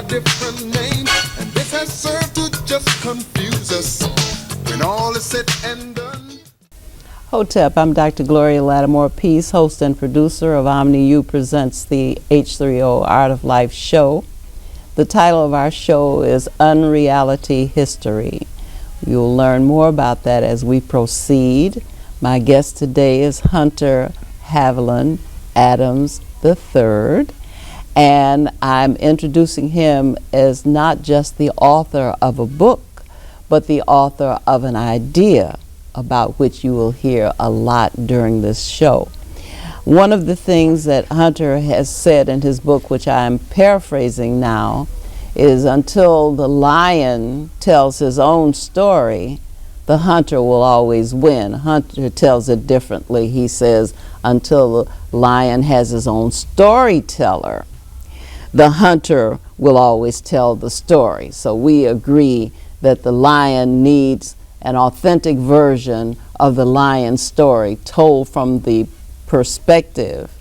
different name, and this has served to just confuse us when all is said and done. Hotep, I'm Dr. Gloria Latimore-Peace, host and producer of OmniU Presents the H3o Art of Life show. The title of our show is Unreality History. You'll learn more about that as we proceed. My guest today is Hunter Havlin Adams III, and I'm introducing him as not just the author of a book, but the author of an idea about which you will hear a lot during this show. One of the things that Hunter has said in his book, which I'm paraphrasing now, is until the lion tells his own story, the hunter will always win. Hunter tells it differently. He says, until the lion has his own storyteller, the hunter will always tell the story. So we agree that the lion needs an authentic version of the lion's story told from the perspective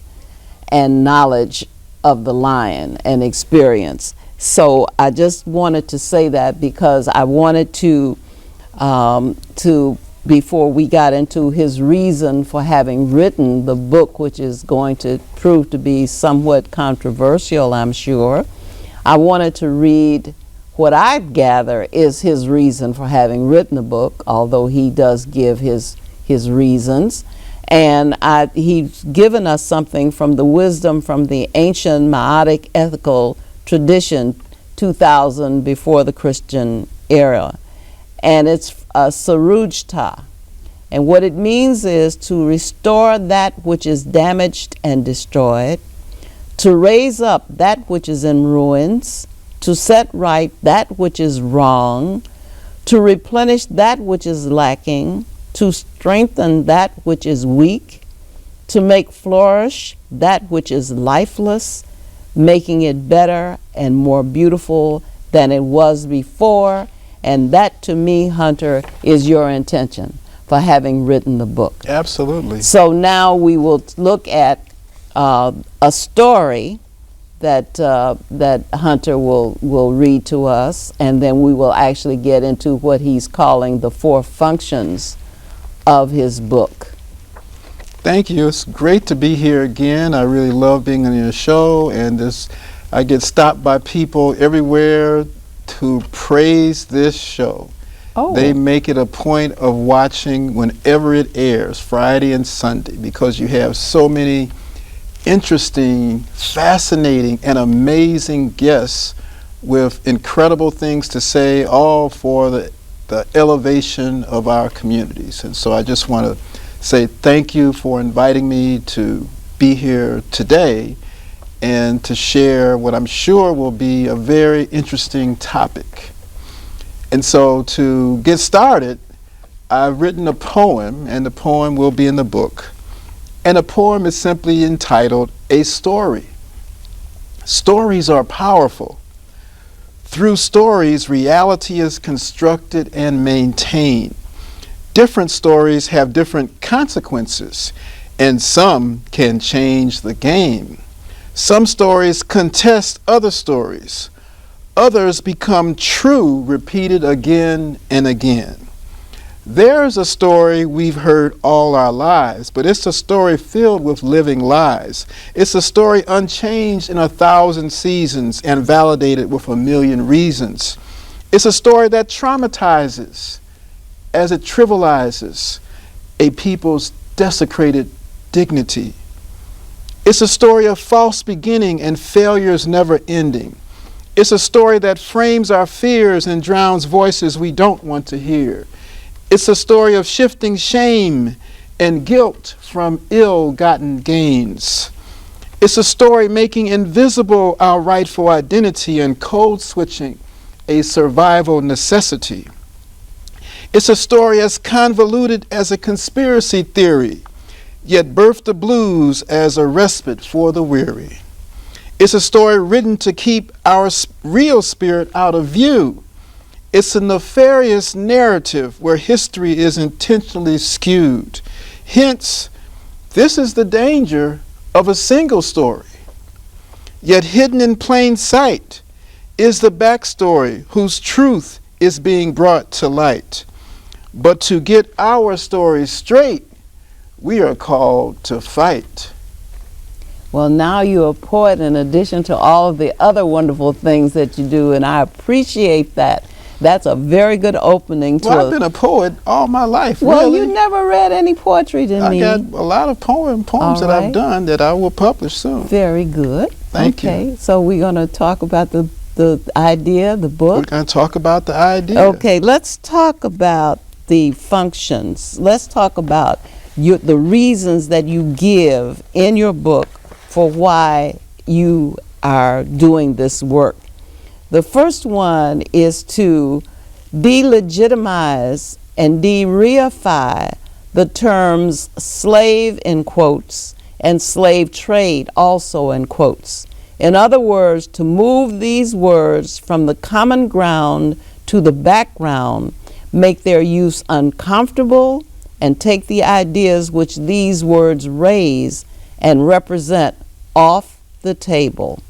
and knowledge of the lion and experience. So I just wanted to say that because I wanted to before we got into his reason for having written the book, which is going to prove to be somewhat controversial, I'm sure, I wanted to read what I gather is his reason for having written the book, although he does give his reasons. And he's given us something from the wisdom from the ancient Maadic ethical tradition, 2000 before the Christian era. And it's Sarujta. And what it means is to restore that which is damaged and destroyed, to raise up that which is in ruins, to set right that which is wrong, to replenish that which is lacking, to strengthen that which is weak, to make flourish that which is lifeless, making it better and more beautiful than it was before. And that, to me, Hunter, is your intention for having written the book. Absolutely. So now we will look at a story that Hunter will read to us, and then we will actually get into what he's calling the 4 functions of his book. Thank you. It's great to be here again. I really love being on your show, and I get stopped by people everywhere to praise this show. Oh. They make it a point of watching whenever it airs, Friday and Sunday, because you have so many interesting, fascinating, and amazing guests with incredible things to say, all for the elevation of our communities. And so I just want to say thank you for inviting me to be here today and to share what I'm sure will be a very interesting topic. And so to get started, I've written a poem, and the poem will be in the book. And the poem is simply entitled, A Story. Stories are powerful. Through stories, reality is constructed and maintained. Different stories have different consequences, and some can change the game. Some stories contest other stories. Others become true, repeated again and again. There's a story we've heard all our lives, but it's a story filled with living lies. It's a story unchanged in 1,000 seasons and validated with 1,000,000 reasons. It's a story that traumatizes as it trivializes a people's desecrated dignity. It's a story of false beginning and failures never ending. It's a story that frames our fears and drowns voices we don't want to hear. It's a story of shifting shame and guilt from ill-gotten gains. It's a story making invisible our rightful identity and code switching a survival necessity. It's a story as convoluted as a conspiracy theory, yet birthed the blues as a respite for the weary. It's a story written to keep our real spirit out of view. It's a nefarious narrative where history is intentionally skewed. Hence, this is the danger of a single story. Yet hidden in plain sight is the backstory whose truth is being brought to light. But to get our story straight, we are called to fight. Well, now you're a poet in addition to all of the other wonderful things that you do, and I appreciate that. That's a very good opening to Well, I've been a poet all my life, Well, really. you never read any poetry to me. I got a lot of poems that I've done that I will publish soon. Very good. Thank you. Okay, so we're going to talk about the idea, the book. We're going to talk about the idea. Okay, let's talk about the functions. Let's talk about the reasons that you give in your book for why you are doing this work. The first one is to delegitimize and de-reify the terms slave in quotes and slave trade also in quotes. In other words, to move these words from the common ground to the background, make their use uncomfortable, and take the ideas which these words raise and represent off the table.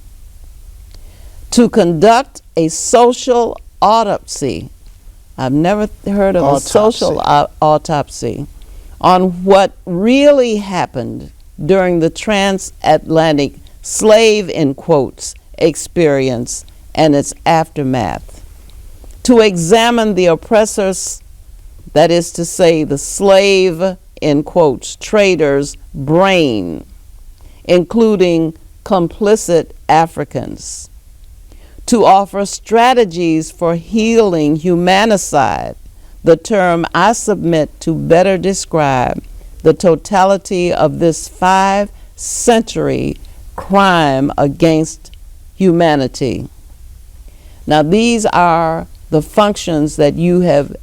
To conduct a social autopsy. I've never heard of a social autopsy on what really happened during the transatlantic slave in quotes experience and its aftermath. To examine the oppressor's, that is to say the slave in quotes trader's brain, including complicit Africans. To offer strategies for healing humanicide, the term I submit to better describe the totality of this 5-century crime against humanity. Now, these are the functions that you have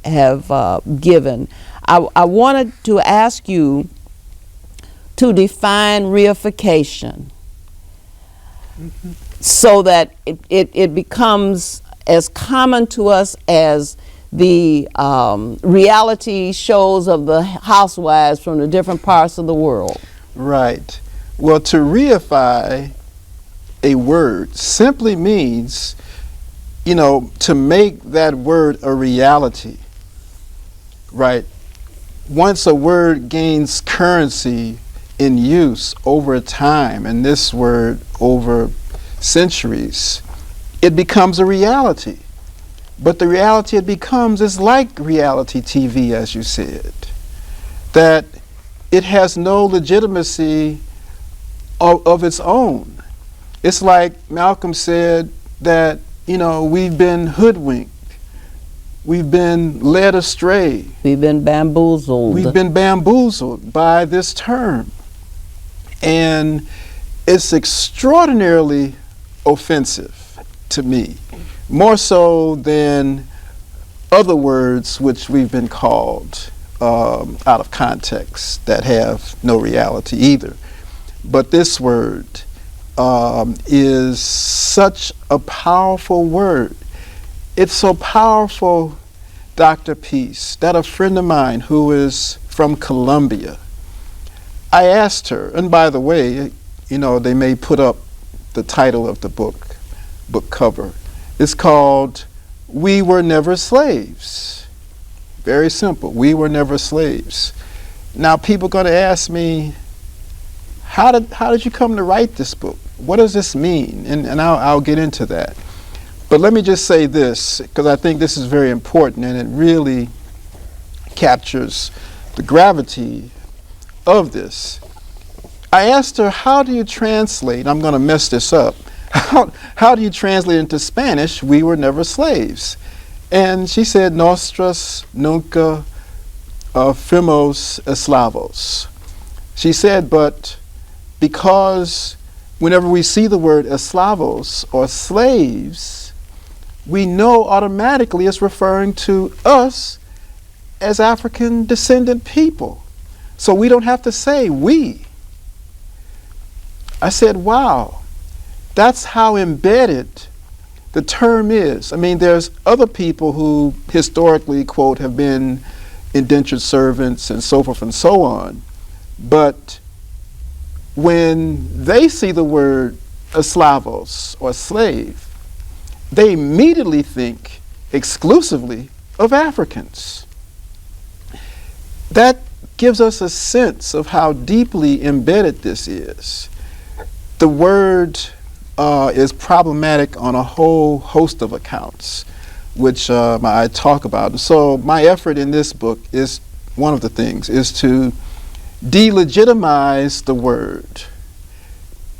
given. I wanted to ask you to define reification. So that it becomes as common to us as the reality shows of the housewives from the different parts of the world. Right. Well, to reify a word simply means, to make that word a reality. Right. Once a word gains currency in use over time, and this word over centuries, it becomes a reality. But the reality it becomes is like reality TV, as you said, that it has no legitimacy of its own. It's like Malcolm said that, we've been hoodwinked. We've been led astray. We've been bamboozled. We've been bamboozled by this term. And it's extraordinarily offensive to me, more so than other words which we've been called out of context that have no reality either. But this word is such a powerful word. It's so powerful, Dr. Peace, that a friend of mine who is from Colombia, I asked her, and by the way, they may put up the title of the book cover. It's called We Were Never Slaves. Very simple. We were never slaves. Now people are going to ask me, how did you come to write this book? What does this mean? And I'll get into that. But let me just say this, because I think this is very important and it really captures the gravity of this. I asked her, how do you translate, I'm going to mess this up, how do you translate into Spanish, we were never slaves? And she said, Nosotros nunca fuimos esclavos. She said, but because whenever we see the word esclavos or slaves, we know automatically it's referring to us as African descendant people. So we don't have to say we. I said, wow, that's how embedded the term is. I mean, there's other people who historically, quote, have been indentured servants and so forth and so on. But when they see the word esclavos or slave, they immediately think exclusively of Africans. That gives us a sense of how deeply embedded this is. The word is problematic on a whole host of accounts, which I talk about. So my effort in this book is, one of the things, is to delegitimize the word.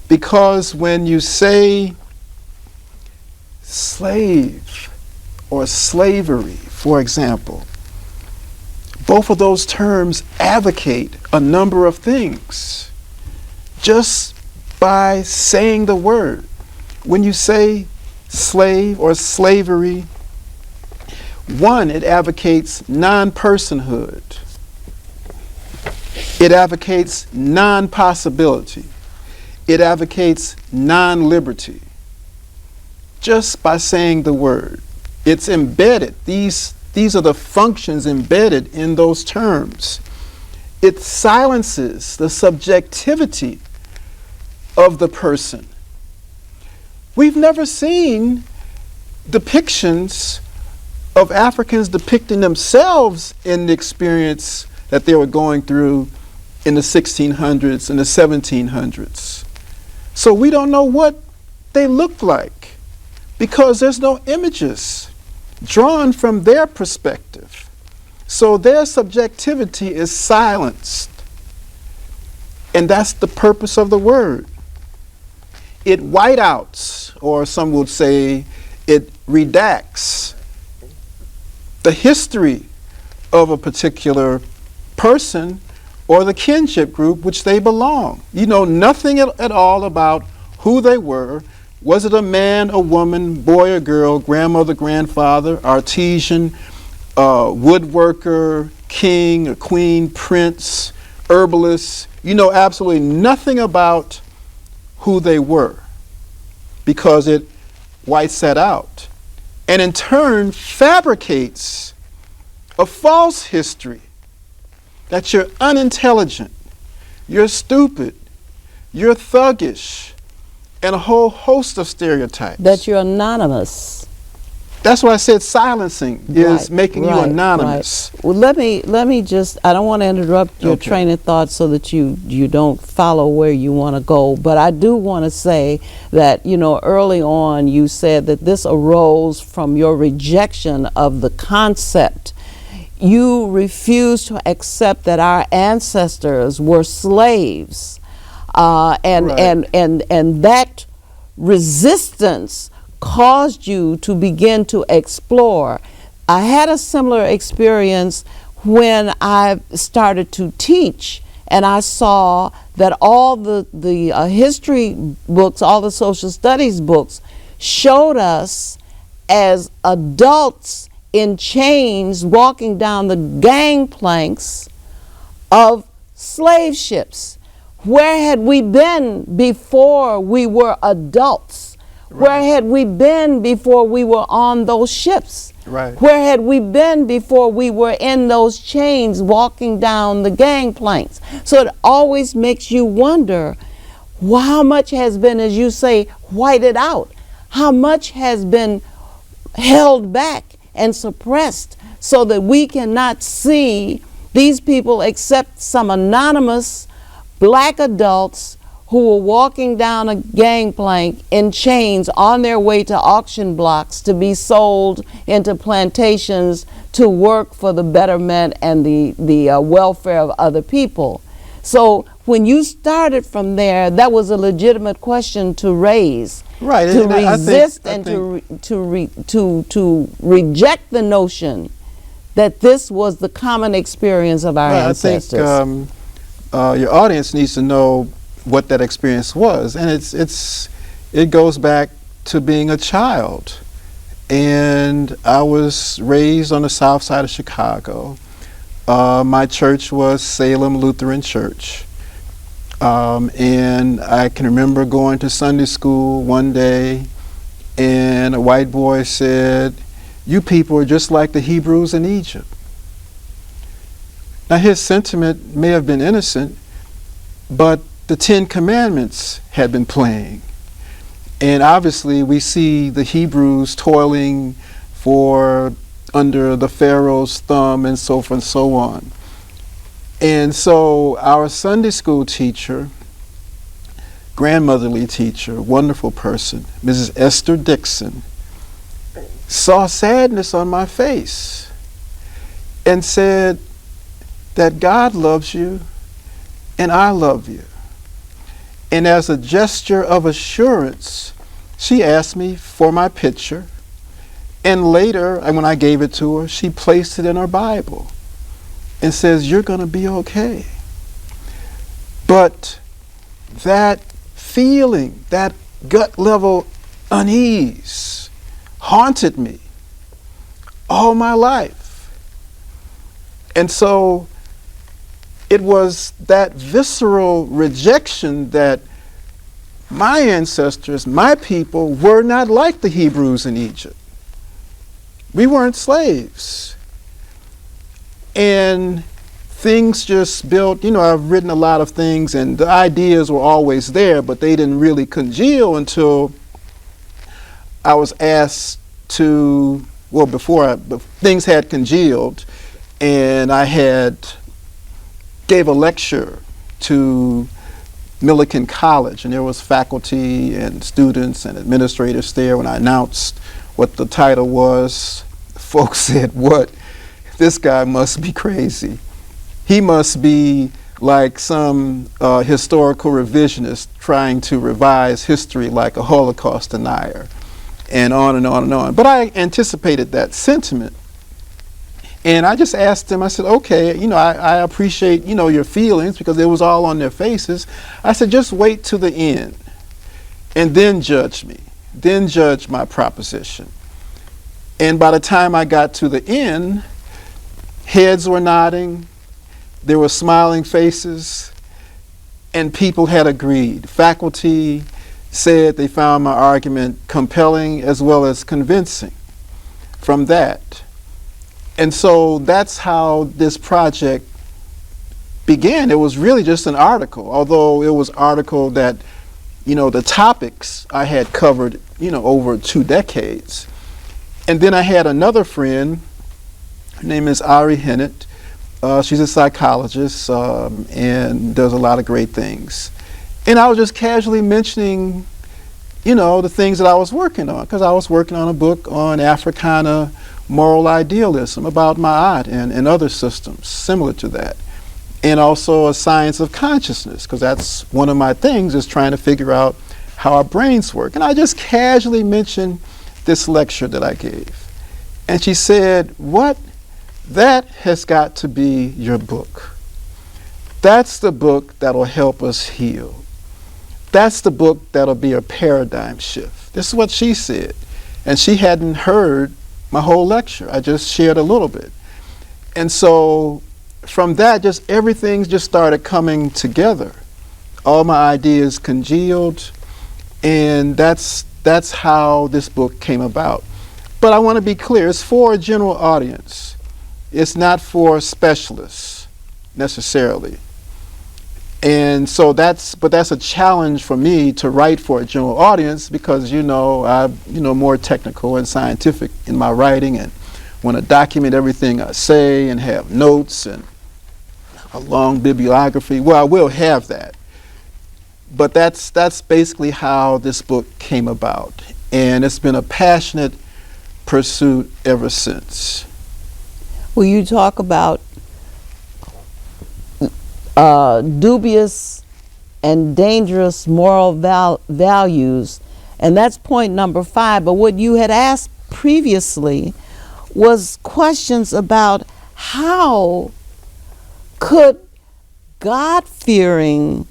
Because when you say slave or slavery, for example, both of those terms advocate a number of things just by saying the word. When you say slave or slavery, one, it advocates non-personhood. It advocates non-possibility. It advocates non-liberty. Just by saying the word. It's embedded. These are the functions embedded in those terms. It silences the subjectivity of the person. We've never seen depictions of Africans depicting themselves in the experience that they were going through in the 1600s and the 1700s. So we don't know what they look like because there's no images drawn from their perspective. So their subjectivity is silenced. And that's the purpose of the word. It whiteouts, or some would say it redacts, the history of a particular person or the kinship group which they belong. You know nothing at all about who they were. Was it a man, a woman, boy or girl, grandmother, grandfather, artisan, woodworker, king, a queen, prince, herbalist? You know absolutely nothing about who they were because it whites that out and in turn fabricates a false history that you're unintelligent, you're stupid, you're thuggish, and a whole host of stereotypes. That you're anonymous. That's why I said silencing is making you anonymous. Right. Well, let me just, I don't want to interrupt your train of thought so that you don't follow where you want to go, but I do want to say that, you know, early on you said that this arose from your rejection of the concept. You refused to accept that our ancestors were slaves, and that resistance caused you to begin to explore. I had a similar experience when I started to teach, and I saw that all the history books, all the social studies books, showed us as adults in chains walking down the gangplanks of slave ships. Where had we been before we were adults? Right. Where had we been before we were on those ships? Right. Where had we been before we were in those chains walking down the gangplanks? So it always makes you wonder how much has been, as you say, whited out? How much has been held back and suppressed so that we cannot see these people except some anonymous black adults who were walking down a gangplank in chains on their way to auction blocks to be sold into plantations to work for the betterment and the welfare of other people. So when you started from there, that was a legitimate question to raise. Right. To resist and to reject the notion that this was the common experience of our ancestors. I think your audience needs to know what that experience was, and it goes back to being a child. And I was raised on the south side of Chicago. My church was Salem Lutheran Church. And I can remember going to Sunday school one day, and a white boy said, "You people are just like the Hebrews in Egypt." Now his sentiment may have been innocent, but the Ten Commandments had been playing. And obviously we see the Hebrews toiling for under the Pharaoh's thumb and so forth and so on. And so our Sunday school teacher, grandmotherly teacher, wonderful person, Mrs. Esther Dixon, saw sadness on my face and said that God loves you and I love you. And as a gesture of assurance, she asked me for my picture. And later, when I gave it to her, she placed it in her Bible and says, "You're going to be okay." But that feeling, that gut level unease, haunted me all my life. And so it was that visceral rejection that my ancestors, my people, were not like the Hebrews in Egypt. We weren't slaves. And things just built, I've written a lot of things and the ideas were always there, but they didn't really congeal until I was asked to, things had congealed and I gave a lecture to Millikan College, and there was faculty and students and administrators there. When I announced what the title was, folks said, "What? This guy must be crazy. He must be like some historical revisionist trying to revise history like a Holocaust denier," and on and on and on. But I anticipated that sentiment. And I just asked them, I said, okay, I appreciate, your feelings, because it was all on their faces. I said, just wait to the end and then judge me, then judge my proposition. And by the time I got to the end, heads were nodding, there were smiling faces, and people had agreed. Faculty said they found my argument compelling as well as convincing from that. And so that's how this project began. It was really just an article, although it was an article that, the topics I had covered, over 2 decades. And then I had another friend, her name is Ari Hennett. She's a psychologist and does a lot of great things. And I was just casually mentioning, the things that I was working on, because I was working on a book on Africana moral idealism about Ma'at and other systems similar to that. And also a science of consciousness, because that's one of my things, is trying to figure out how our brains work. And I just casually mentioned this lecture that I gave. And she said, "What? That has got to be your book. That's the book that'll help us heal. That's the book that'll be a paradigm shift." This is what she said. And she hadn't heard my whole lecture. I just shared a little bit. And so from that, just everything just started coming together. All my ideas congealed, and that's how this book came about. But I want to be clear, it's for a general audience. It's not for specialists necessarily. And so that's a challenge for me to write for a general audience, because I'm more technical and scientific in my writing and want to document everything I say and have notes and a long bibliography. Well, I will have that. But that's basically how this book came about. And it's been a passionate pursuit ever since. Will you talk about dubious and dangerous moral values? And that's point number 5. But what you had asked previously was questions about how could God-fearing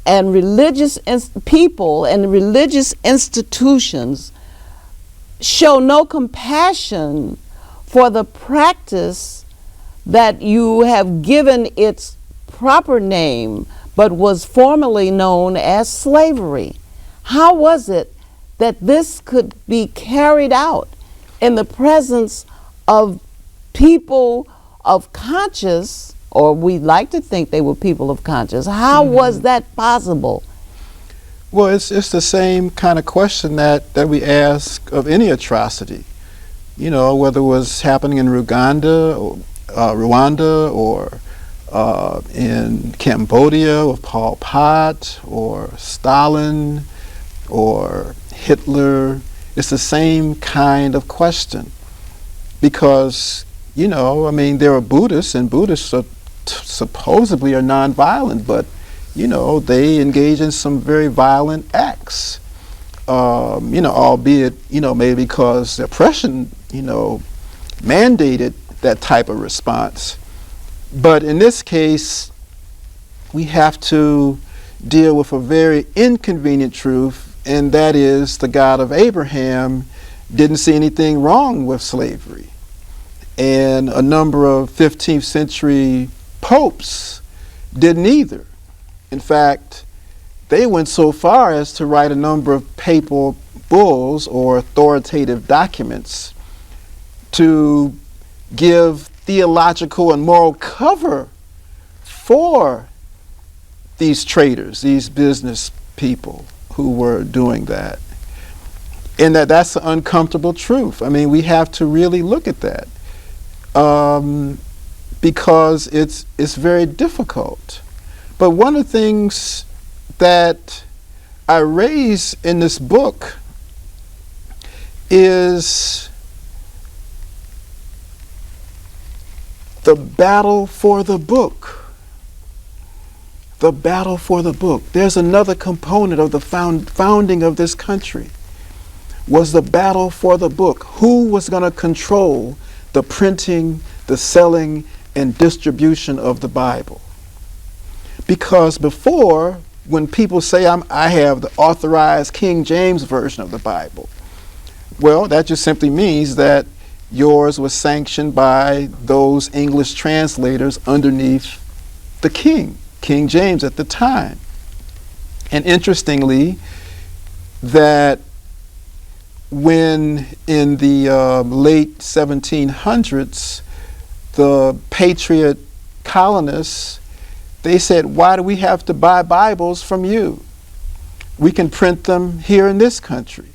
and religious people and religious institutions show no compassion for the practice that you have given its proper name, but was formerly known as slavery. How was it that this could be carried out in the presence of people of conscience, or we like to think they were people of conscience? How was that possible? Well, it's the same kind of question that we ask of any atrocity. You know, whether it was happening in Rwanda, or in Cambodia with Pol Pot, or Stalin, or Hitler. It's the same kind of question. Because, you know, I mean, there are Buddhists, and Buddhists supposedly are nonviolent, but, you know, they engage in some very violent acts. You know, albeit, you know, maybe because oppression, you know, mandated that type of response. But in this case, we have to deal with a very inconvenient truth, and that is the God of Abraham didn't see anything wrong with slavery. And a number of 15th century popes didn't either. In fact, they went so far as to write a number of papal bulls or authoritative documents to give theological and moral cover for these traders, these business people who were doing that. And that's the uncomfortable truth. I mean, we have to really look at that because it's very difficult. But one of the things that I raise in this book is the battle for the book. The battle for the book. There's another component of the founding of this country, was the battle for the book. Who was going to control the printing, the selling, and distribution of the Bible? Because before, when people say I have the authorized King James Version of the Bible, well, that just simply means that yours was sanctioned by those English translators underneath the King James at the time. And interestingly, that when in the late 1700s, the Patriot colonists, they said, why do we have to buy Bibles from you? We can print them here in this country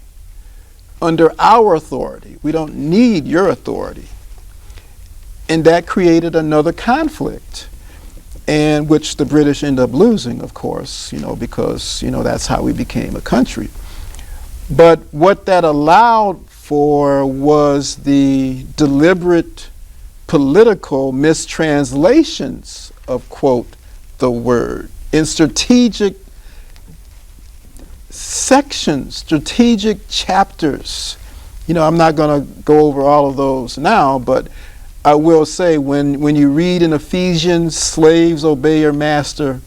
under our authority. We don't need your authority. And that created another conflict, and which the British ended up losing, of course, you know, because, you know, that's how we became a country. But what that allowed for was the deliberate political mistranslations of, quote, the word in strategic sections, strategic chapters. You know, I'm not going to go over all of those now, but I will say when you read in Ephesians, slaves obey your master,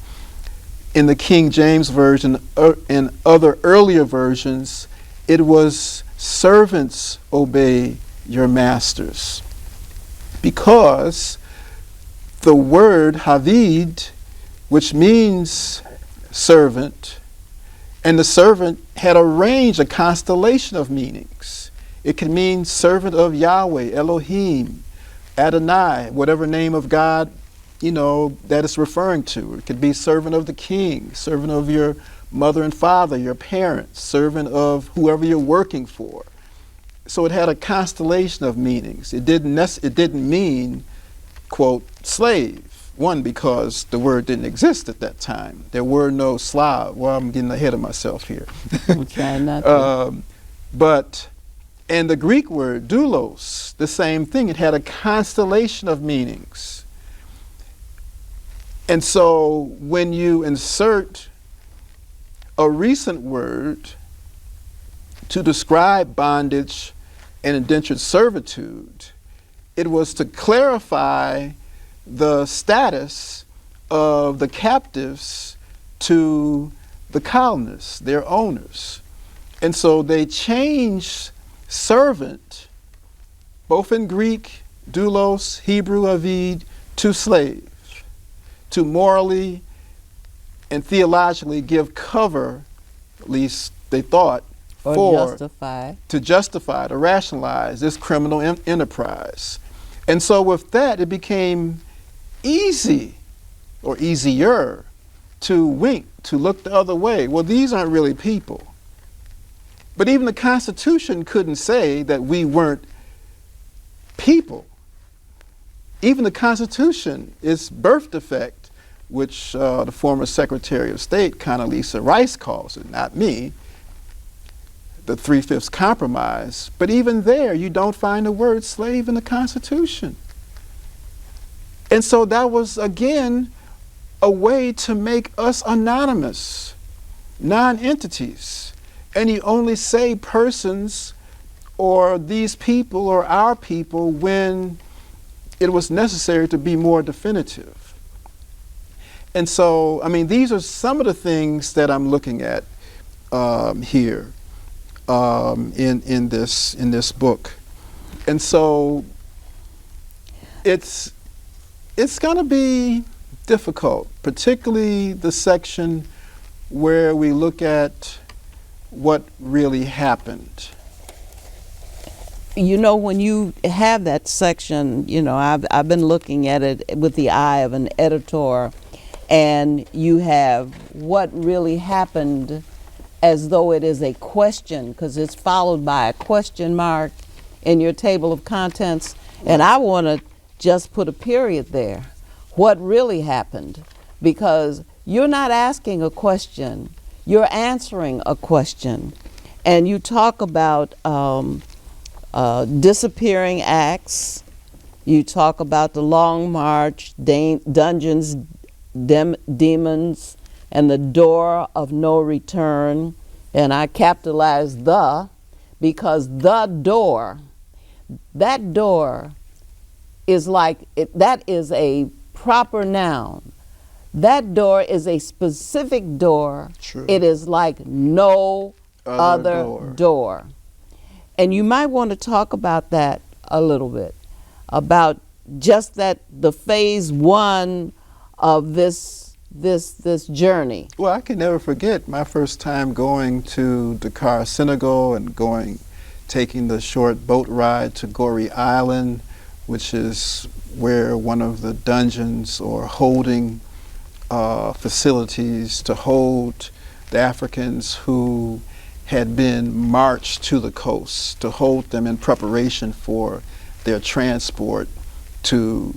in the King James Version and other earlier versions, it was servants obey your masters. Because the word Havid, which means servant, and the servant had a range, a constellation of meanings. It can mean servant of Yahweh, Elohim, Adonai, whatever name of God, you know, that it's referring to. It could be servant of the king, servant of your mother and father, your parents, servant of whoever you're working for. So it had a constellation of meanings. It didn't mean, quote, slave. One, because the word didn't exist at that time. There were no Slav. Well, I'm getting ahead of myself here. I'm trying not to. And the Greek word, doulos, the same thing. It had a constellation of meanings. And so when you insert a recent word to describe bondage and indentured servitude, it was to clarify the status of the captives to the colonists, their owners. And so they changed servant, both in Greek, doulos, Hebrew, avid, to slave, to morally and theologically give cover, at least they thought, to justify, to rationalize this criminal enterprise. And so with that, it became easy, or easier, to wink, to look the other way. Well, these aren't really people. But even the Constitution couldn't say that we weren't people. Even the Constitution, its birth defect, which the former Secretary of State, Condoleezza Rice, calls it, not me, the 3/5 compromise. But even there, you don't find the word slave in the Constitution. And so that was, again, a way to make us anonymous, non-entities. And you only say persons or these people or our people when it was necessary to be more definitive. And so, I mean, these are some of the things that I'm looking at here in this book. And so it's going to be difficult, particularly the section where we look at what really happened. You know, when you have that section, you know, I've been looking at it with the eye of an editor, and you have what really happened as though it is a question, because it's followed by a question mark in your table of contents. And I want to just put a period there. What really happened? Because you're not asking a question, you're answering a question. And you talk about disappearing acts. You talk about the long march, dungeons, demons, and the door of no return. And I capitalized the, because the door, that door is like, that is a proper noun. That door is a specific door. True. It is like no other door. And you might want to talk about that a little bit, about just that, the phase one of this journey. Well, I can never forget my first time going to Dakar, Senegal, and taking the short boat ride to Gorée Island, which is where one of the dungeons or holding facilities to hold the Africans who had been marched to the coast, to hold them in preparation for their transport to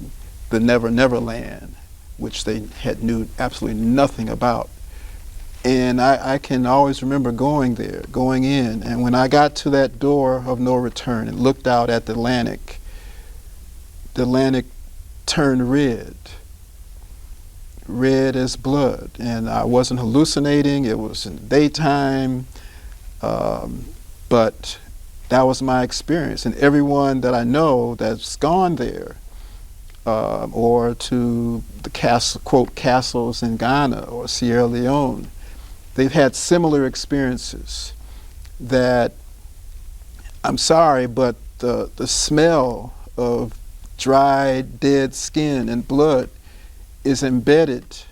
the Never Never Land, which they had knew absolutely nothing about. And I can always remember going there, going in, and when I got to that door of no return and looked out at the Atlantic turned red as blood. And I wasn't hallucinating, it was in the daytime, but that was my experience. And everyone that I know that's gone there, or to the castle, quote, castles in Ghana or Sierra Leone, they've had similar experiences that, I'm sorry, but the smell of dried, dead skin and blood is embedded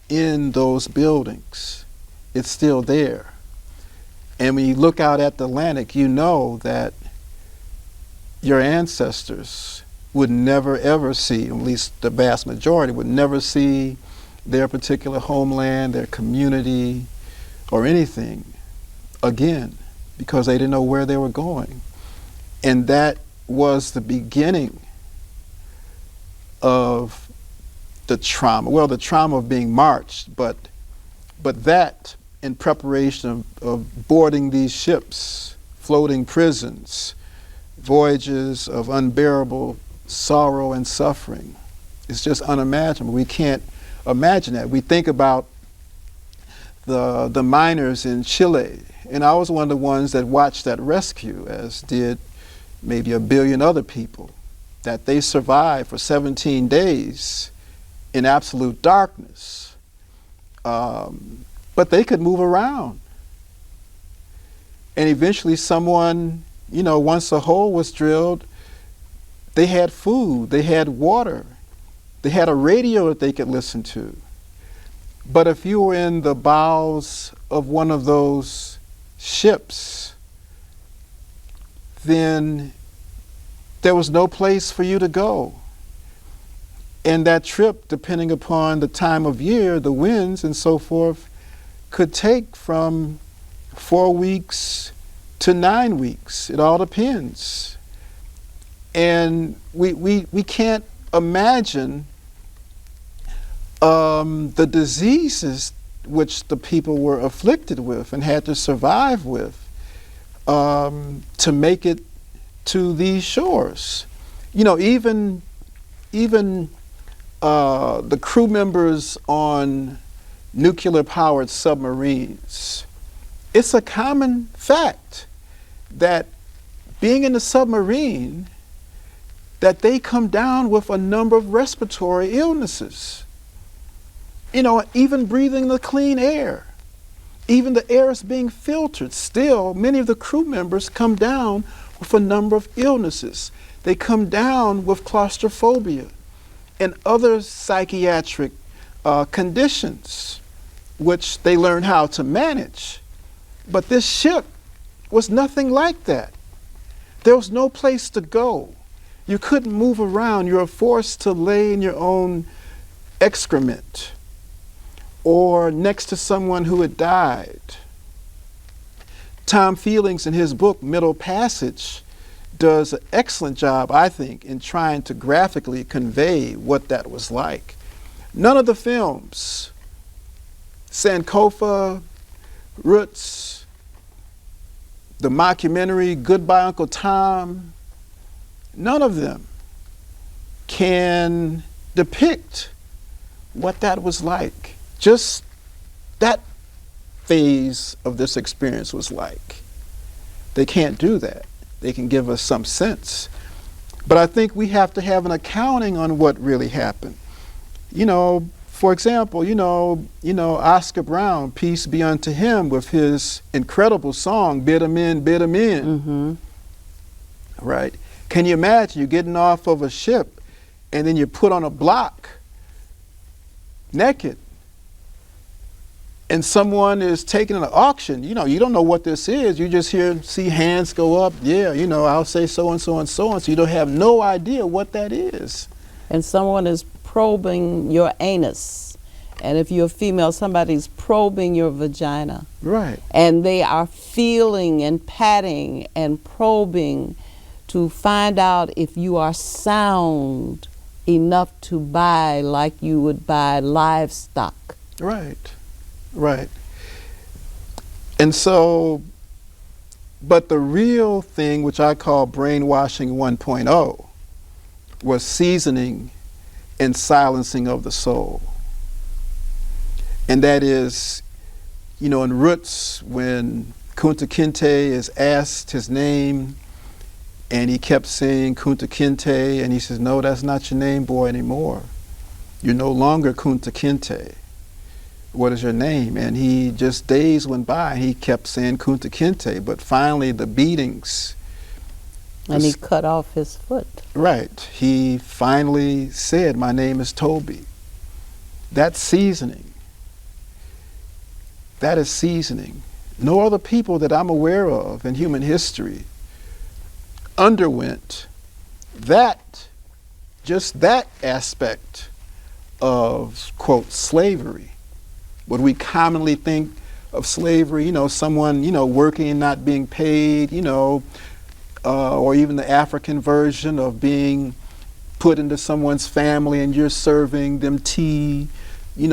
in those buildings. It's still there. And when you look out at the Atlantic, you know that your ancestors would never ever see, at least the vast majority, would never see their particular homeland, their community, or anything again, because they didn't know where they were going. And that was the beginning of the trauma. Well, the trauma of being marched, but that in preparation of boarding these ships, floating prisons, voyages of unbearable sorrow and suffering. It's just unimaginable. We can't imagine that. We think about the miners in Chile, and I was one of the ones that watched that rescue, as did maybe a billion other people, that they survived for 17 days in absolute darkness. But they could move around. And eventually someone, you know, once a hole was drilled, they had food, they had water, they had a radio that they could listen to. But if you were in the bowels of one of those ships, then there was no place for you to go. And that trip, depending upon the time of year, the winds and so forth, could take from 4 weeks to 9 weeks. It all depends. And we can't imagine the diseases which the people were afflicted with and had to survive with to make it to these shores. You know, even the crew members on nuclear-powered submarines, it's a common fact that being in the submarine, that they come down with a number of respiratory illnesses. You know, even breathing the clean air, even the air is being filtered. Still, many of the crew members come down with a number of illnesses. They come down with claustrophobia and other psychiatric conditions, which they learn how to manage. But this ship was nothing like that. There was no place to go. You couldn't move around. You were forced to lay in your own excrement or next to someone who had died. Tom Feelings, in his book, Middle Passage, does an excellent job, I think, in trying to graphically convey what that was like. None of the films, Sankofa, Roots, the mockumentary Goodbye Uncle Tom, none of them can depict what that was like. Just that phase of this experience was like. They can't do that. They can give us some sense. But I think we have to have an accounting on what really happened. You know, for example, Oscar Brown, peace be unto him, with his incredible song, Bid 'em In, Bid 'em In. Mm-hmm. Right? Can you imagine you getting off of a ship and then you're put on a block naked and someone is taking an auction? You know, you don't know what this is. You just see hands go up. Yeah, I'll say so and so and so and so. You don't have no idea what that is. And someone is probing your anus. And if you're a female, somebody's probing your vagina. Right. And they are feeling and patting and probing to find out if you are sound enough to buy like you would buy livestock. Right. Right. And so, but the real thing, which I call brainwashing 1.0, was seasoning and silencing of the soul. And that is, in Roots, when Kunta Kinte is asked his name, and he kept saying Kunta Kinte, and he says, no, that's not your name, boy, anymore. You're no longer Kunta Kinte. What is your name? And he just, days went by, and he kept saying Kunta Kinte, but finally the beatings. And he cut off his foot. Right. He finally said, my name is Toby. That's seasoning. That is seasoning. No other people that I'm aware of in human history underwent just that aspect of, quote, slavery. What we commonly think of slavery, someone, working and not being paid, or even the African version of being put into someone's family and you're serving them tea,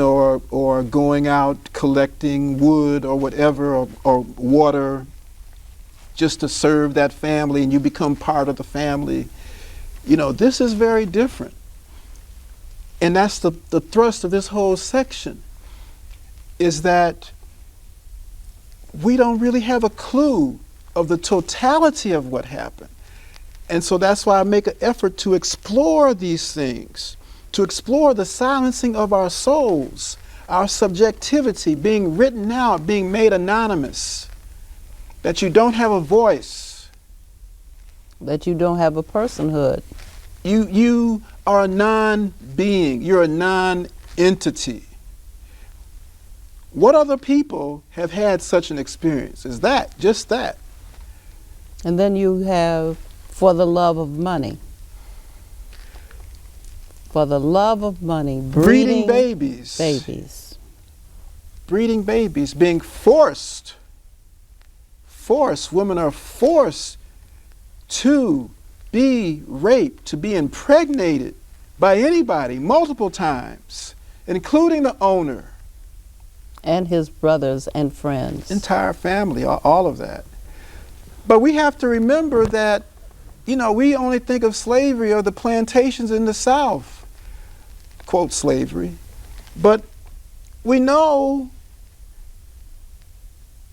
or going out collecting wood or whatever, or water, just to serve that family, and you become part of the family. This is very different. And that's the thrust of this whole section, is that we don't really have a clue of the totality of what happened. And so that's why I make an effort to explore these things, to explore the silencing of our souls, our subjectivity being written out, being made anonymous, that you don't have a voice, that you don't have a personhood. You are a non-being, you're a non-entity. What other people have had such an experience? Is that, just that? And then you have For the Love of Money. For the love of money, breeding babies. Babies. Breeding babies, being forced. Women are forced to be raped, to be impregnated by anybody multiple times, including the owner. And his brothers and friends. Entire family, all of that. But we have to remember that, we only think of slavery or the plantations in the South, quote slavery. But we know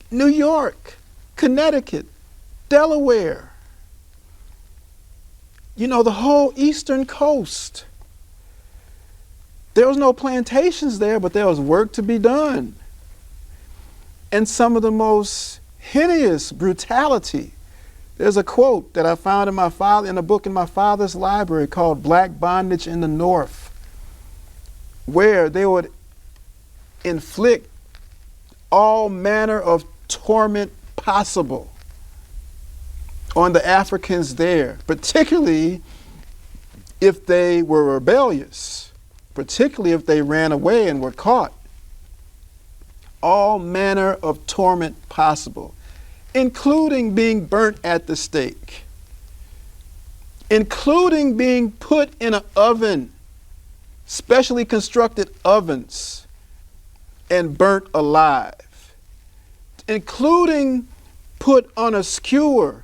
New York, Connecticut, Delaware, the whole eastern coast. There was no plantations there, but there was work to be done. And some of the most hideous brutality. There's a quote that I found in a book in my father's library called Black Bondage in the North, where they would inflict all manner of torment possible on the Africans there, particularly if they were rebellious, particularly if they ran away and were caught. All manner of torment possible, including being burnt at the stake, including being put in an oven, specially constructed ovens, and burnt alive, including put on a skewer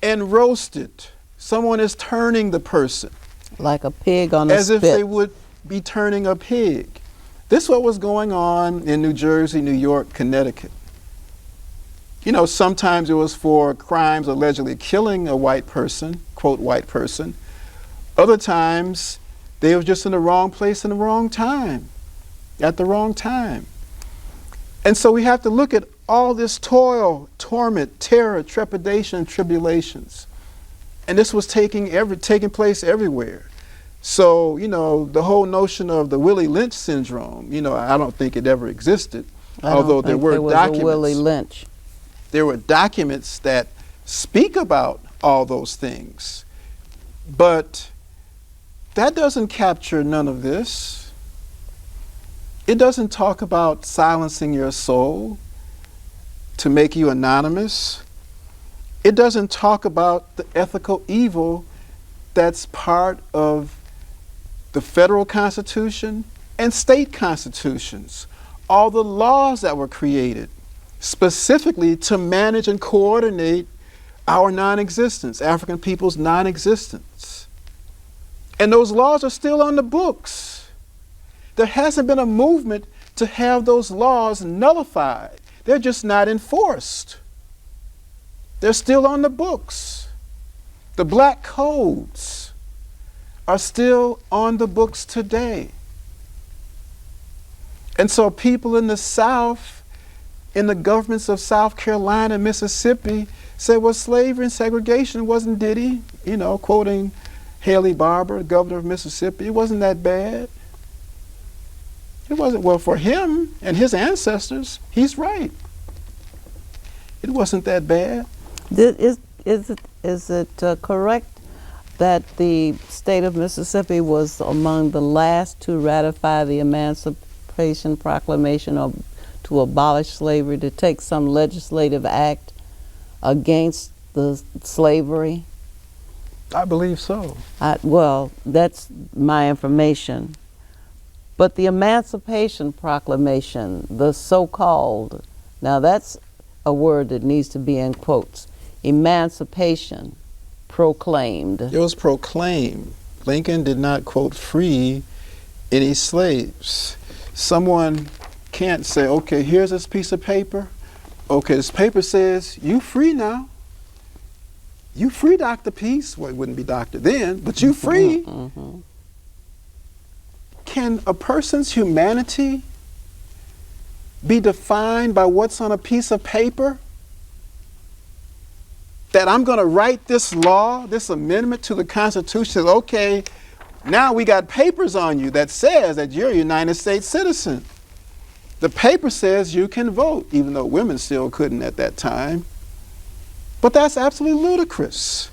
and roasted. Someone is turning the person. Like a pig on a spit. As if they would be turning a pig. This is what was going on in New Jersey, New York, Connecticut. Sometimes it was for crimes allegedly killing a white person, quote white person. Other times they were just in the wrong place in the wrong time, at the wrong time. And so we have to look at all this toil, torment, terror, trepidation, tribulations. And this was taking place everywhere. So, the whole notion of the Willie Lynch syndrome, I don't think it ever existed. Although there were documents. Willie Lynch. There were documents that speak about all those things. But that doesn't capture none of this. It doesn't talk about silencing your soul to make you anonymous. It doesn't talk about the ethical evil that's part of the federal constitution and state constitutions. All the laws that were created specifically to manage and coordinate our non-existence, African people's non-existence. And those laws are still on the books. There hasn't been a movement to have those laws nullified. They're just not enforced. They're still on the books. The black codes are still on the books today. And so people in the South, in the governments of South Carolina and Mississippi, say, well, slavery and segregation wasn't ditty, quoting Haley Barbour, governor of Mississippi. It wasn't that bad. It wasn't. Well, for him and his ancestors, he's right. It wasn't that bad. Is it correct that the state of Mississippi was among the last to ratify the Emancipation Proclamation to abolish slavery, to take some legislative act against the slavery? I believe so. Well, that's my information. But the Emancipation Proclamation, the so-called, now that's a word that needs to be in quotes, emancipation, proclaimed. It was proclaimed. Lincoln did not, quote, free any slaves. Someone can't say, okay, here's this piece of paper. Okay, this paper says, you free now. You free, Dr. Peace. Well, it wouldn't be doctor then, but you free. Mm-hmm. Can a person's humanity be defined by what's on a piece of paper? That I'm going to write this law, this amendment to the Constitution, says, okay, now we got papers on you that says that you're a United States citizen. The paper says you can vote, even though women still couldn't at that time. But that's absolutely ludicrous.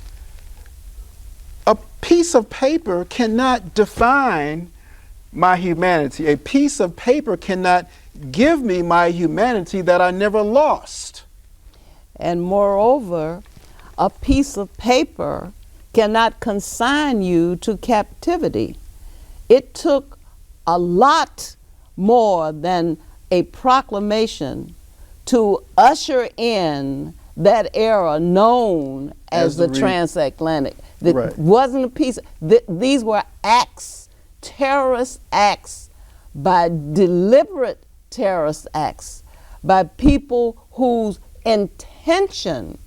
piece of paper cannot define my humanity. A piece of paper cannot give me my humanity that I never lost. And moreover, a piece of paper cannot consign you to captivity. It took a lot more than a proclamation to usher in that era known as the transatlantic. That Right. wasn't a piece. These were acts, terrorist acts, by deliberate terrorist acts, by people whose intention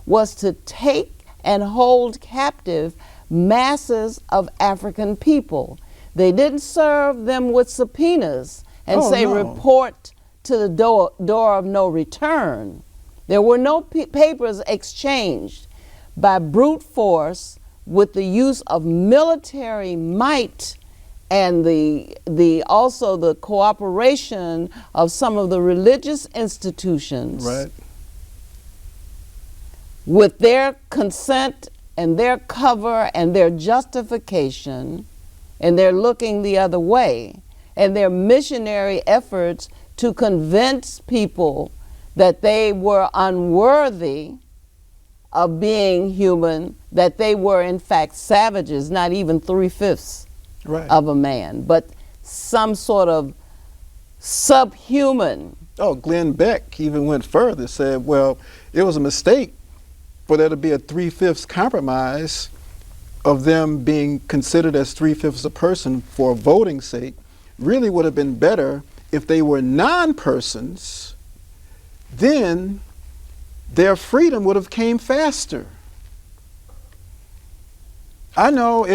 was to take and hold captive masses of African people. They didn't serve them with subpoenas and say, no. report to the door of no return. There were no papers exchanged. By brute force, with the use of military might and also the cooperation of some of the religious institutions, Right. with their consent and their cover and their justification, and they're looking the other way, and their missionary efforts to convince people that they were unworthy of being human, that they were in fact savages, not even 3/5 Right. of a man, but some sort of subhuman. Oh, Glenn Beck even went further, said, well, it was a mistake for there to be a 3/5 compromise of them being considered as 3/5 a person for voting sake. Really would have been better if they were non-persons. Then their freedom would have came faster. I know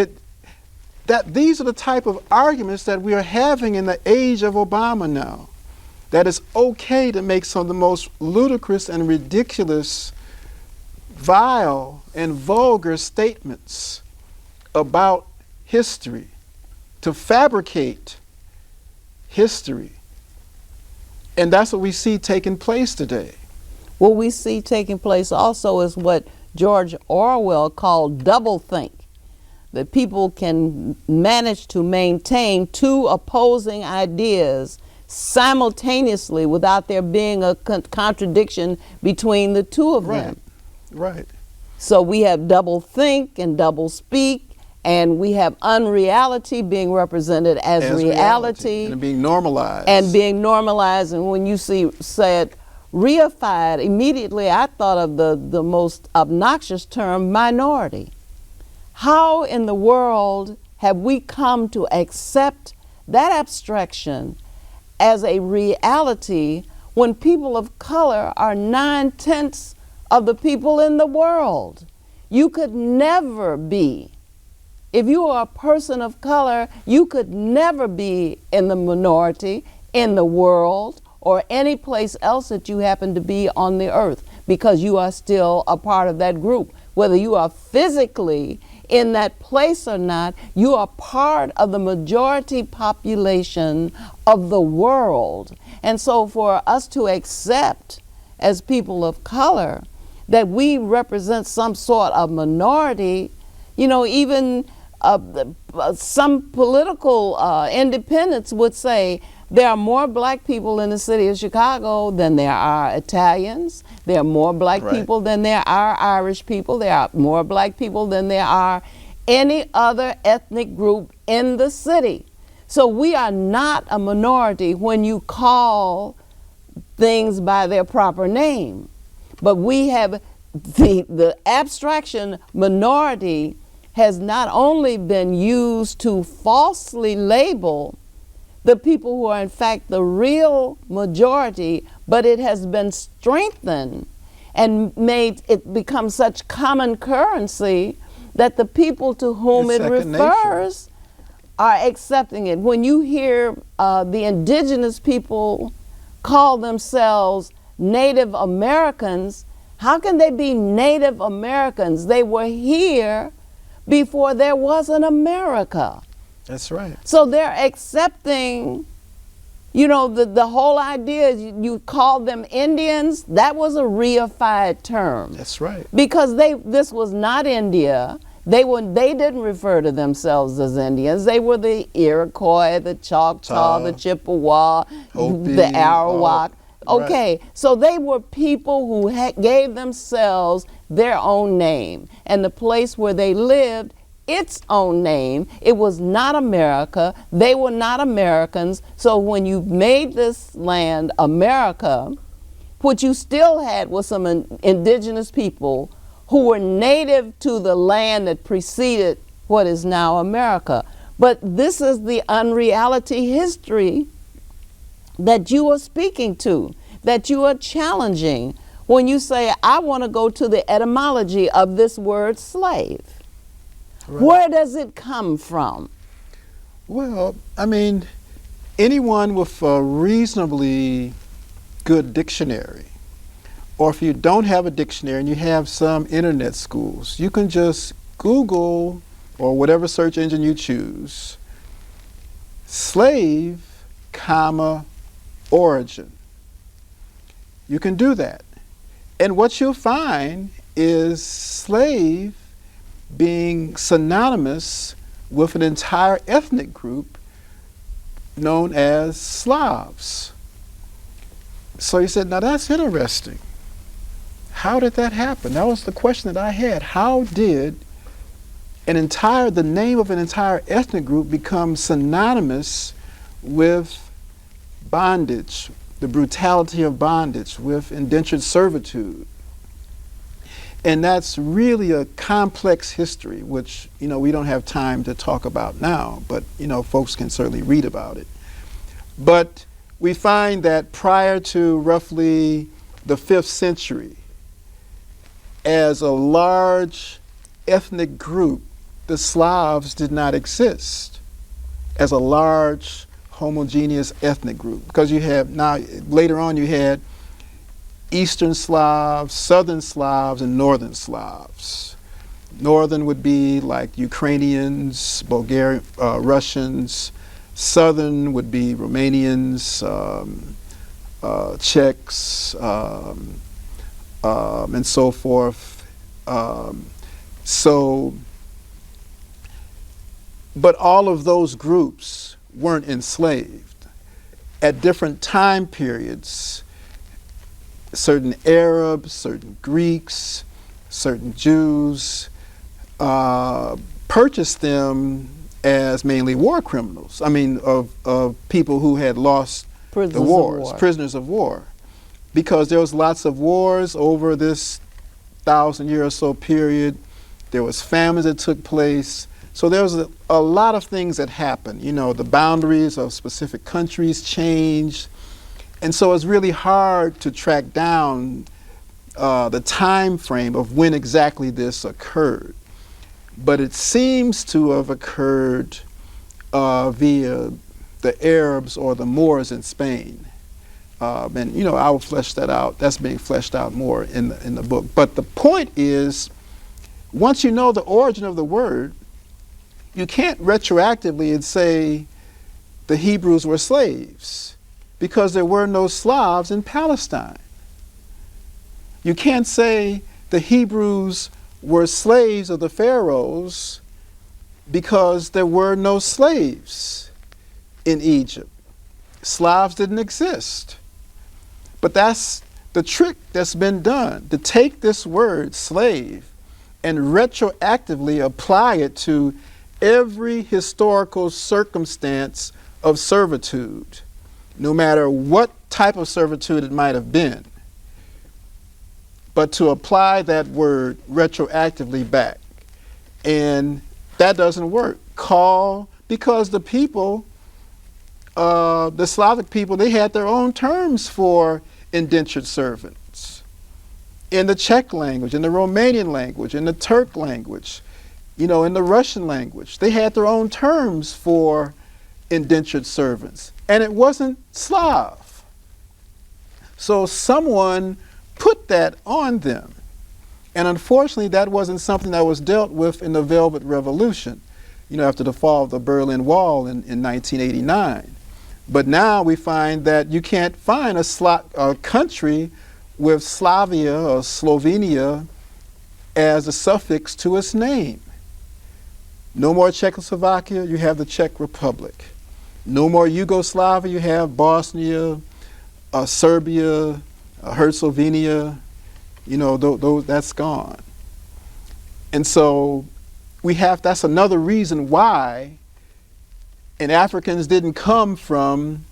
that these are the type of arguments that we are having in the age of Obama now. That it's okay to make some of the most ludicrous and ridiculous, vile and vulgar statements about history, to fabricate history. And that's what we see taking place today. What we see taking place also is what George Orwell called doublethink, that people can manage to maintain two opposing ideas simultaneously without there being a contradiction between the two of them. Right. So we have doublethink and doublespeak, and we have unreality being represented as reality. And being normalized. And when you said reified, immediately I thought of the most obnoxious term, minority. How in the world have we come to accept that abstraction as a reality when people of color are 9/10 of the people in the world? You could never be, if you are a person of color, you could never be in the minority in the world or any place else that you happen to be on the earth, because you are still a part of that group. Whether you are physically in that place or not, you are part of the majority population of the world. And so for us to accept as people of color that we represent some sort of minority, even some political independents would say there are more black people in the city of Chicago than there are Italians. There are more black people than there are Irish people. There are more black people than there are any other ethnic group in the city. So we are not a minority when you call things by their proper name. But we have the abstraction minority has not only been used to falsely label the people who are in fact the real majority, but it has been strengthened and made it become such common currency that the people to whom it refers are accepting it. When you hear the indigenous people call themselves Native Americans, how can they be Native Americans? They were here before there was an America. That's right. So they're accepting, the whole idea, you call them Indians, that was a reified term. That's right. Because this was not India, They didn't refer to themselves as Indians. They were the Iroquois, the Choctaw, the Chippewa, Hopi, the Arawak. all- Okay, right. so they were people who gave themselves their own name, and the place where they lived its own name. It was not America. They were not Americans. So when you made this land America, what you still had was some indigenous people who were native to the land that preceded what is now America. But this is the unreality history that you are speaking to, that you are challenging when you say, I want to go to the etymology of this word slave. Right. Where does it come from? Well, I mean, anyone with a reasonably good dictionary, or if you don't have a dictionary and you have some internet schools, you can just Google or whatever search engine you choose, slave, comma, origin. You can do that. And what you'll find is slave being synonymous with an entire ethnic group known as Slavs. So you said, now that's interesting. How did that happen? That was the question that I had. How did the name of an entire ethnic group become synonymous with bondage, the brutality of bondage, with indentured servitude? And that's really a complex history, which, we don't have time to talk about now, but, folks can certainly read about it. But we find that prior to roughly the 5th century, as a large ethnic group, the Slavs did not exist as a large homogeneous ethnic group, because later on you had Eastern Slavs, Southern Slavs, and Northern Slavs. Northern would be like Ukrainians, Bulgarian, Russians. Southern would be Romanians, Czechs, and so forth. But all of those groups weren't enslaved. At different time periods, certain Arabs, certain Greeks, certain Jews purchased them as mainly war criminals. I mean, of people who had lost the wars, prisoners of war. Because there was lots of wars over this 1,000-year or so period. There was famines that took place. So there was a lot of things that happened. The boundaries of specific countries changed. And so it's really hard to track down the time frame of when exactly this occurred. But it seems to have occurred via the Arabs or the Moors in Spain. And I will flesh that out. That's being fleshed out more in the book. But the point is, once you know the origin of the word, you can't retroactively and say the Hebrews were slaves, because there were no Slavs in Palestine. You can't say the Hebrews were slaves of the pharaohs because there were no slaves in Egypt. Slavs didn't exist. But that's the trick that's been done, to take this word slave and retroactively apply it to every historical circumstance of servitude, no matter what type of servitude it might have been, but to apply that word retroactively back. And that doesn't work. Because the people, the Slavic people, they had their own terms for indentured servants. In the Czech language, in the Romanian language, in the Turk language, in the Russian language, they had their own terms for indentured servants. And it wasn't Slav. So someone put that on them. And unfortunately, that wasn't something that was dealt with in the Velvet Revolution, after the fall of the Berlin Wall in 1989. But now we find that you can't find a country with Slavia or Slovenia as a suffix to its name. No more Czechoslovakia, you have the Czech Republic. No more Yugoslavia, you have Bosnia, Serbia, Herzegovina, that's gone. And so that's another reason why, and Africans didn't come from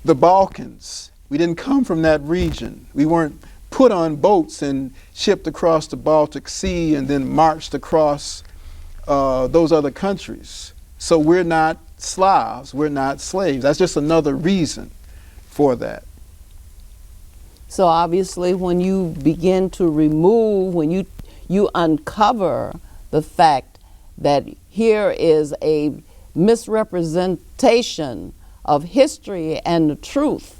the Balkans. We didn't come from that region. We weren't put on boats and shipped across the Baltic Sea and then marched across those other countries. So we're not Slavs, we're not slaves. That's just another reason for that. So obviously when you begin to remove, when you uncover the fact that here is a misrepresentation of history and the truth,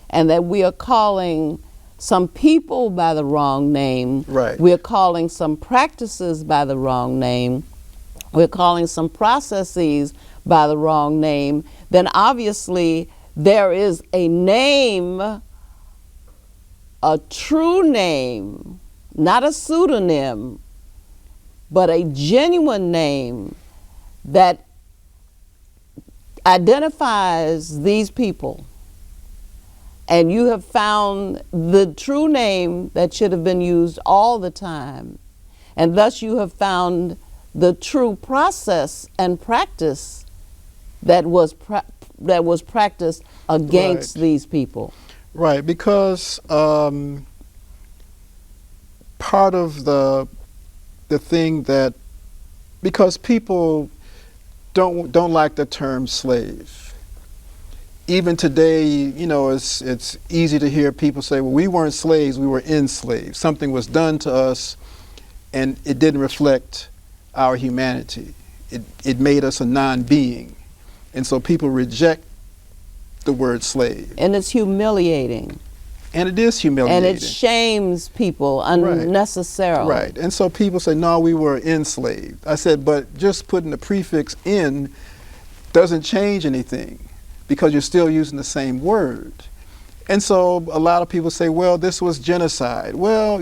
and that we are calling some people by the wrong name, right. We're calling some practices by the wrong name, we're calling some processes by the wrong name, then obviously there is a name, a true name, not a pseudonym, but a genuine name that identifies these people. And you have found the true name that should have been used all the time. And thus you have found the true process and practice that was practiced against these people. Right, because part of the thing that, because people don't like the term slave. Even today, it's easy to hear people say, well, we weren't slaves, we were enslaved. Something was done to us and it didn't reflect our humanity. It made us a non-being. And so people reject the word slave. And it's humiliating. And it is humiliating. And it shames people unnecessarily. Right. And so people say, no, we were enslaved. I said, but just putting the prefix in doesn't change anything because you're still using the same word. And so a lot of people say, well, this was genocide. Well,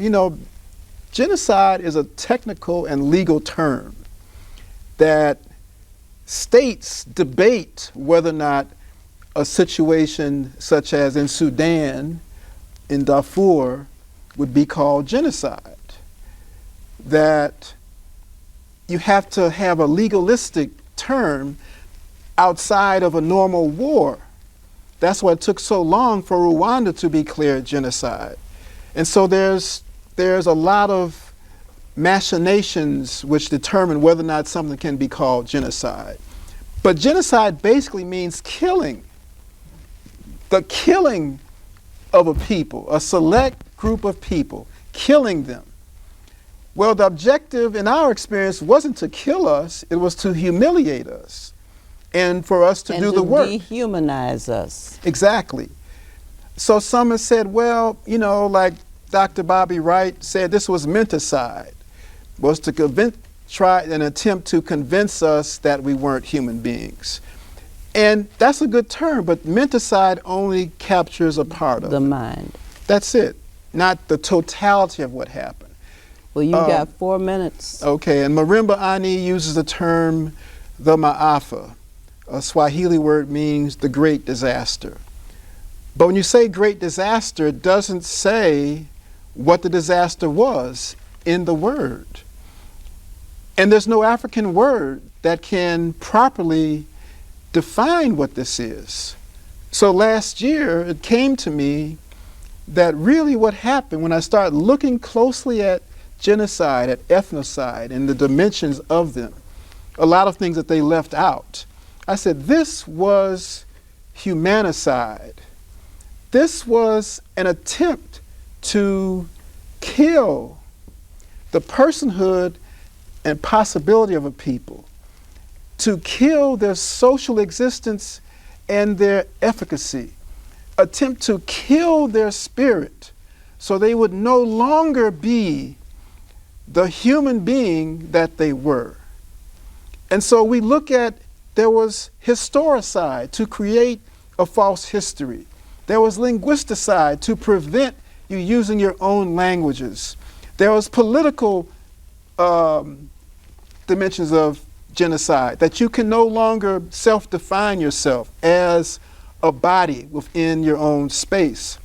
genocide is a technical and legal term that states debate whether or not a situation such as in Sudan, in Darfur, would be called genocide. That you have to have a legalistic term outside of a normal war. That's why it took so long for Rwanda to be declared genocide. And so there's a lot of machinations which determine whether or not something can be called genocide. But genocide basically means killing. The killing of a people, a select group of people, killing them. Well, the objective in our experience wasn't to kill us, it was to humiliate us and for us to do the work. And to dehumanize us. Exactly. So some have said, well, like Dr. Bobby Wright said, this was menticide, was to try an attempt to convince us that we weren't human beings. And that's a good term, but menticide only captures a part of the mind. That's it, not the totality of what happened. Well, you got 4 minutes. Okay, and Marimba Ani uses the term the Maafa. A Swahili word means the great disaster. But when you say great disaster, it doesn't say what the disaster was in the word. And there's no African word that can properly define what this is. So last year, it came to me that really what happened when I started looking closely at genocide, at ethnocide, and the dimensions of them, a lot of things that they left out. I said, this was humanicide. This was an attempt to kill the personhood and possibility of a people, to kill their social existence and their efficacy, attempt to kill their spirit so they would no longer be the human being that they were. And so we look at, there was historicide to create a false history. There was linguisticide to prevent you using your own languages. There was political dimensions of genocide, that you can no longer self-define yourself as a body within your own space.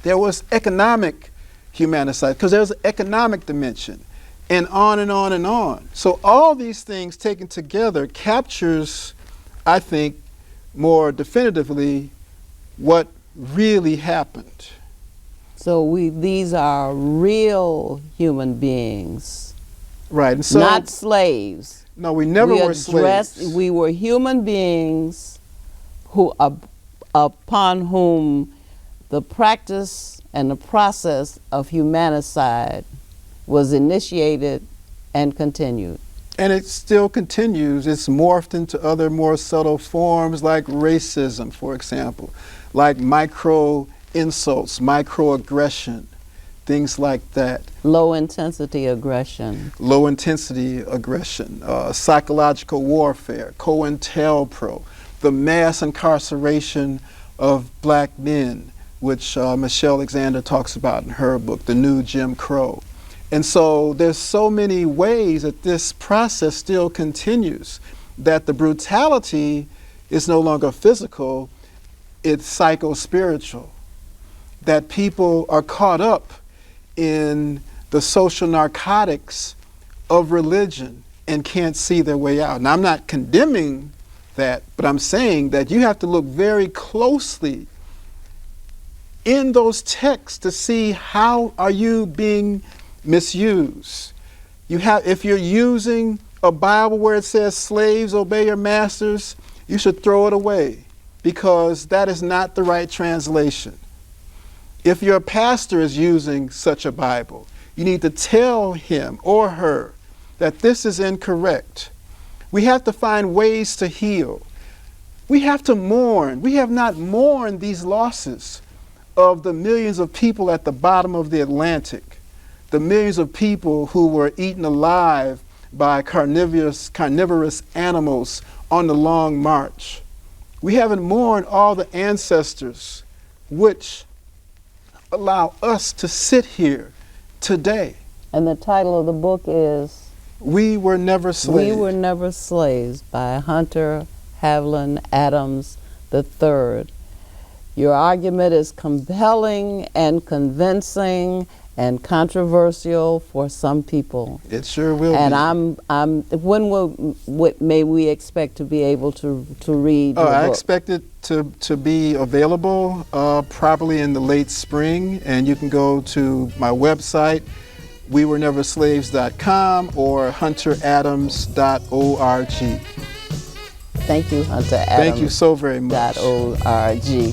There was economic humanicide, because there's an economic dimension, and on and on and on. So all these things taken together captures, I think, more definitively what really happened. So these are real human beings, Right, and so not slaves. no, we never were slaves. We were human beings who, upon whom the practice and the process of humanicide was initiated and continued. And it still continues. It's morphed into other more subtle forms like racism, for example, like micro insults, microaggression, things like that. Low intensity aggression. Low intensity aggression, psychological warfare, COINTELPRO, the mass incarceration of black men, which Michelle Alexander talks about in her book, The New Jim Crow. And so there's so many ways that this process still continues, that the brutality is no longer physical, it's psycho-spiritual, that people are caught up in the social narcotics of religion and can't see their way out. Now, I'm not condemning that, but I'm saying that you have to look very closely in those texts to see how are you being misused. If you're using a Bible where it says slaves obey your masters, you should throw it away, because that is not the right translation. If your pastor is using such a Bible, you need to tell him or her that this is incorrect. We have to find ways to heal. We have to mourn. We have not mourned these losses of the millions of people at the bottom of the Atlantic, the millions of people who were eaten alive by carnivorous animals on the Long March. We haven't mourned all the ancestors which allow us to sit here today. And the title of the book is We Were Never Slaves. We Were Never Slaves by Hunter Havlin Adams III. Your argument is compelling and convincing and controversial for some people. It sure will and be. When may we expect to be able to read your book? I expect it to be available probably in the late spring, and you can go to my website, wewereneverslaves.com, or hunteradams.org. Thank you, Hunter Adams. Thank you so very much. .org.